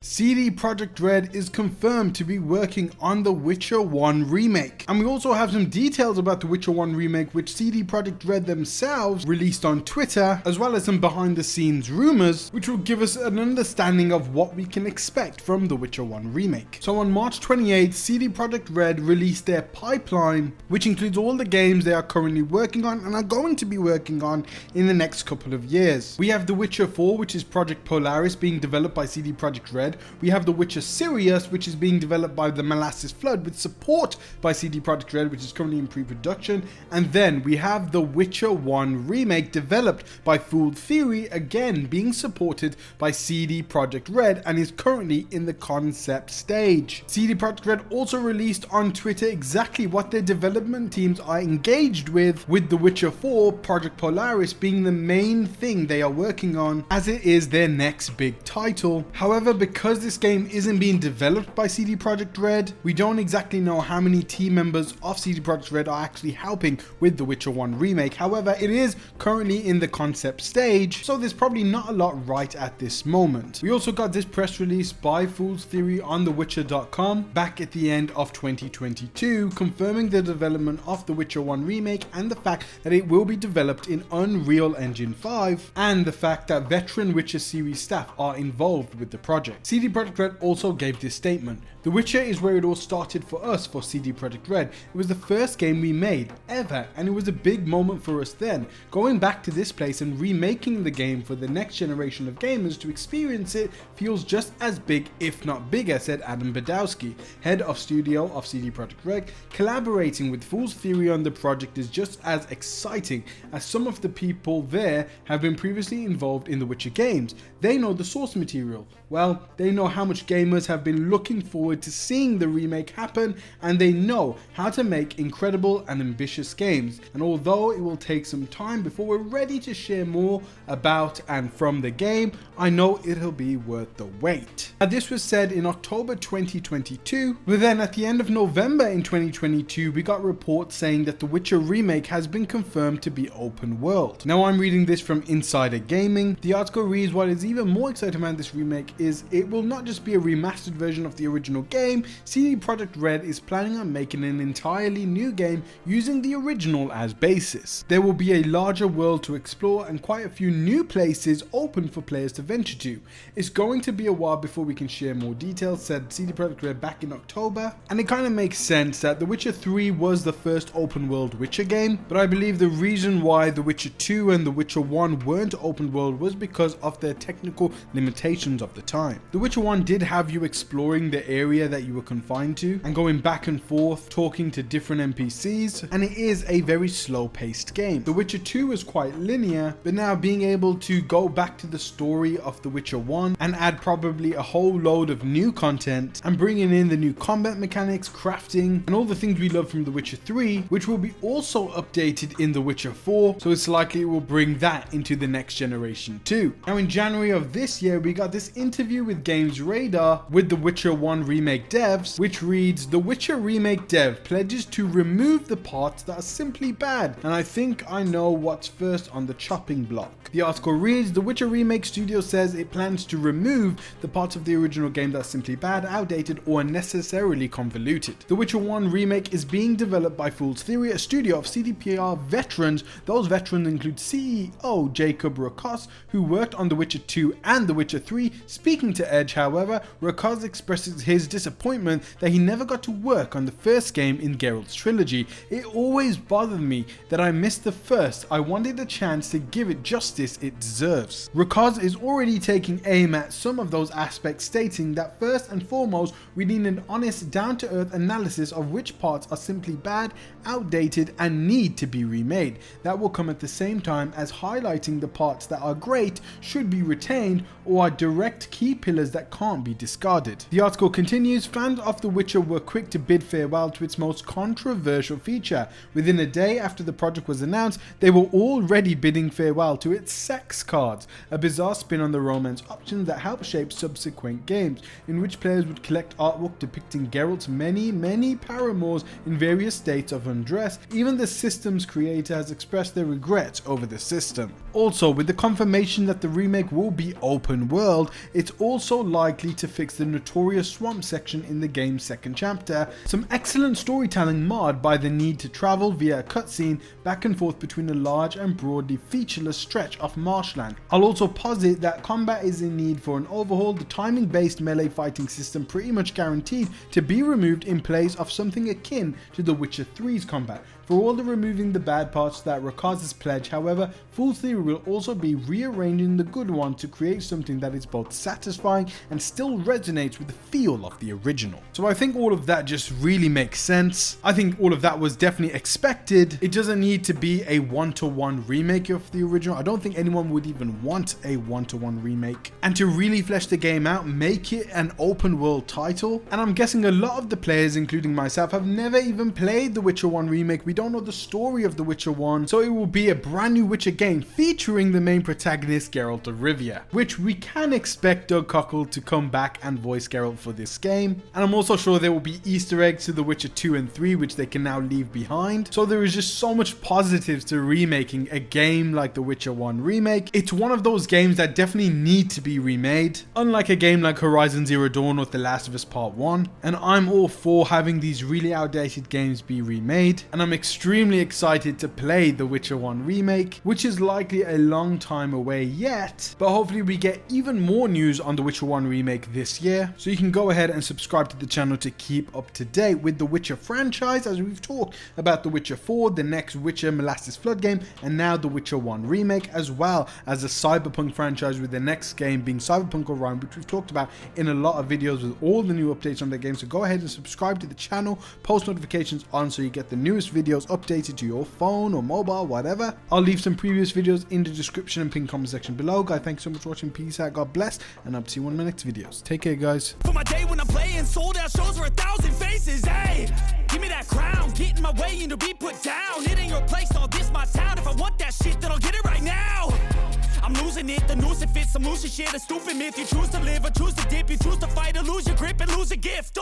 CD Projekt Red is confirmed to be working on the Witcher 1 remake. And we also have some details about the Witcher 1 remake which CD Projekt Red themselves released on Twitter, as well as some behind the scenes rumors which will give us an understanding of what we can expect from the Witcher 1 remake. So on March 28th, CD Projekt Red released their pipeline, which includes all the games they are currently working on and are going to be working on in the next couple of years. We have The Witcher 4, which is Project Polaris, being developed by CD Projekt Red. We have The Witcher Sirius, which is being developed by the Molasses Flood with support by CD Projekt Red, which is currently in pre-production. And then we have The Witcher 1 remake developed by Fooled Theory, again being supported by CD Projekt Red and is currently in the concept stage. CD Projekt Red also released on Twitter exactly what their development teams are engaged with The Witcher 4 Project Polaris being the main thing they are working on, as it is their next big title. However, because this game isn't being developed by CD Projekt Red, we don't exactly know how many team members of CD Projekt Red are actually helping with The Witcher 1 remake. However, it is currently in the concept stage, so there's probably not a lot right at this moment. We also got this press release by Fool's Theory on thewitcher.com back at the end of 2022, confirming the development of The Witcher 1 remake and the fact that it will be developed in Unreal Engine 5, and the fact that veteran Witcher series staff are involved with the project. CD Projekt Red also gave this statement: "The Witcher is where it all started for us for CD Projekt Red. It was the first game we made ever, and it was a big moment for us then. Going back to this place and remaking the game for the next generation of gamers to experience it feels just as big, if not bigger," said Adam Badowski, head of studio of CD Projekt Red. "Collaborating with Fool's Theory on the project is just as exciting, as some of the people there have been previously involved in the Witcher games. They know the source material. Well, they know how much gamers have been looking forward to seeing the remake happen, and they know how to make incredible and ambitious games. And although it will take some time before we're ready to share more about and from the game, I know it'll be worth the wait." Now, this was said in October 2022, but then at the end of November in 2022, we got reports saying that the Witcher remake has been confirmed to be open world. Now, I'm reading this from Insider Gaming. The article reads, "What is even more exciting about this remake is it will not just be a remastered version of the original game. CD Projekt Red is planning on making an entirely new game using the original as basis. There will be a larger world to explore and quite a few new places open for players to venture to. It's going to be a while before we can share more details," said CD Projekt Red back in October. And it kind of makes sense that The Witcher 3 was the first open world Witcher game, but I believe the reason why The Witcher 2 and The Witcher 1 weren't open world was because of their technical limitations of the time. The Witcher 1 did have you exploring the area that you were confined to and going back and forth talking to different NPCs, and it is a very slow paced game. The Witcher 2 was quite linear, but now being able to go back to the story of The Witcher 1 and add probably a whole load of new content and bringing in the new combat mechanics, crafting, and all the things we love from The Witcher 3, which will be also updated in The Witcher 4, so it's likely it will bring that into the next generation too. Now, in January of this year, we got this interview with Games Radar with The Witcher 1 remake devs, which reads, "The Witcher remake dev pledges to remove the parts that are simply bad, and I think I know what's first on the chopping block." The article reads, "The Witcher remake studio says it plans to remove the parts of the original game that are simply bad, outdated, or unnecessarily convoluted. The Witcher 1 remake is being developed by Fool's Theory, a studio of CDPR veterans. Those veterans include CEO Jacob Rakos, who worked on The Witcher 2 and The Witcher 3. Speaking to Edge, however, Rakos expresses his disappointment that he never got to work on the first game in Geralt's trilogy. It always bothered me that I missed the first. I wanted a chance to give it justice it deserves." Rakos is already taking aim at some of those aspects, stating that first and foremost, we need an honest, down-to-earth analysis of which parts are simply bad, outdated, and need to be remade. That will come at the same time as highlighting the parts that are great, should be retained, or are direct key pillars that can't be discarded. The article continues, "Fans of The Witcher were quick to bid farewell to its most controversial feature. Within a day after the project was announced, they were already bidding farewell to its sex cards, a bizarre spin on the romance options that helped shape subsequent games, in which players would collect artwork depicting Geralt's many paramours in various states of undress. Even the system's creator has expressed their regrets over the system." Also, with the confirmation that the remake will be open world, it's also also likely to fix the notorious swamp section in the game's second chapter, some excellent storytelling marred by the need to travel via a cutscene back and forth between a large and broadly featureless stretch of marshland. I'll also posit that combat is in need for an overhaul, the timing based melee fighting system pretty much guaranteed to be removed in place of something akin to The Witcher 3's combat. For all the removing the bad parts that Rakaz's pledge, however, Fool's Theory will also be rearranging the good one to create something that is both satisfying and still resonates with the feel of the original. So I think all of that just really makes sense. I think all of that was definitely expected. It doesn't need to be a one-to-one remake of the original. I don't think anyone would even want a one-to-one remake. And to really flesh the game out, make it an open world title. And I'm guessing a lot of the players, including myself, have never even played The Witcher 1 Remake. We don't know the story of The Witcher 1, so it will be a brand new Witcher game featuring the main protagonist Geralt of Rivia, which we can expect Doug Cockle to come back and voice Geralt for this game. And I'm also sure there will be Easter eggs to The Witcher 2 and 3 which they can now leave behind. So there is just so much positives to remaking a game like The Witcher 1 Remake. It's one of those games that definitely need to be remade, unlike a game like Horizon Zero Dawn or The Last of Us Part 1. And I'm all for having these really outdated games be remade, and I'm extremely excited to play The Witcher 1 Remake, which is likely a long time away yet, but hopefully we get even more news on The Witcher 1 Remake this year. So you can go ahead and subscribe to the channel to keep up to date with the Witcher franchise, as we've talked about The Witcher 4, the next Witcher Molasses Flood game, and now The Witcher 1 Remake, as well as the Cyberpunk franchise, with the next game being Cyberpunk Orion, which we've talked about in a lot of videos with all the new updates on the game. So go ahead and subscribe to the channel, post notifications on so you get the newest videos updated to your phone or mobile, whatever. I'll leave some previous videos in the description and pinned comment section below. Guys, thanks so much for watching. Peace out, God bless, and I'll see you in my next videos. Take care, guys. For my day when I'm playing sold out shows for 1,000 faces, hey, give me that crown, get in my way and to be put down. It ain't your place, all this my town. If I want that shit, then I'll get it right now. I'm losing it, the noose it fits, I'm losing shit, a stupid myth. You choose to live or choose to dip, you choose to fight or lose your grip and lose a gift.